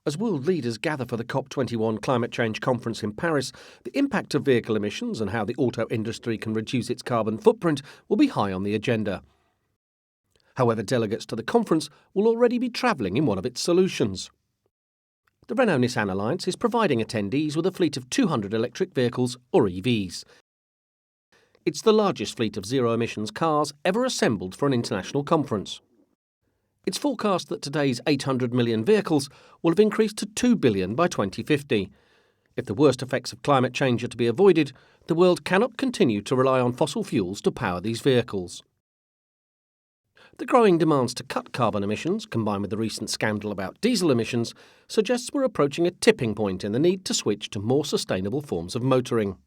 As world leaders gather for the COP21 climate change conference in Paris, the impact of vehicle emissions and how the auto industry can reduce its carbon footprint will be high on the agenda. However, delegates to the conference will already be travelling in one of its solutions. The Renault-Nissan alliance is providing attendees with a fleet of 200 electric vehicles, or EVs. It's the largest fleet of zero-emissions cars ever assembled for an international conference. It's forecast that today's 800 million vehicles will have increased to 2 billion by 2050. If the worst effects of climate change are to be avoided, the world cannot continue to rely on fossil fuels to power these vehicles. The growing demands to cut carbon emissions, combined with the recent scandal about diesel emissions, suggests we're approaching a tipping point in the need to switch to more sustainable forms of motoring.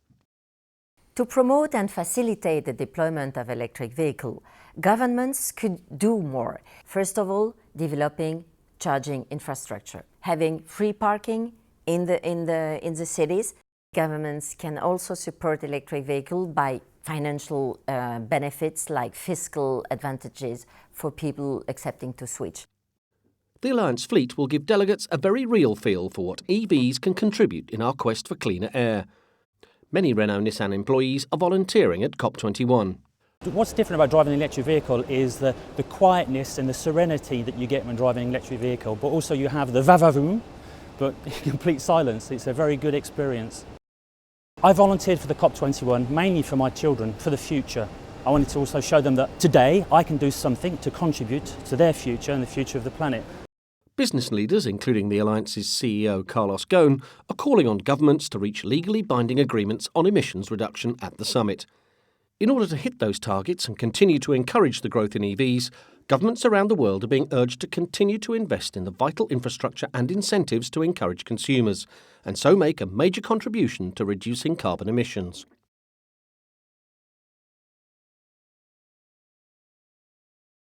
To promote and facilitate the deployment of electric vehicles, governments could do more. First of all, developing charging infrastructure, having free parking in the cities. Governments can also support electric vehicles by financial benefits like fiscal advantages for people accepting to switch. The Alliance fleet will give delegates a very real feel for what EVs can contribute in our quest for cleaner air. Many Renault-Nissan employees are volunteering at COP21. What's different about driving an electric vehicle is the quietness and the serenity that you get when driving an electric vehicle, but also you have the va-va-voom, but complete silence. It's a very good experience. I volunteered for the COP21 mainly for my children, for the future. I wanted to also show them that today I can do something to contribute to their future and the future of the planet. Business leaders, including the Alliance's CEO Carlos Ghosn, are calling on governments to reach legally binding agreements on emissions reduction at the summit. In order to hit those targets and continue to encourage the growth in EVs, governments around the world are being urged to continue to invest in the vital infrastructure and incentives to encourage consumers, and so make a major contribution to reducing carbon emissions.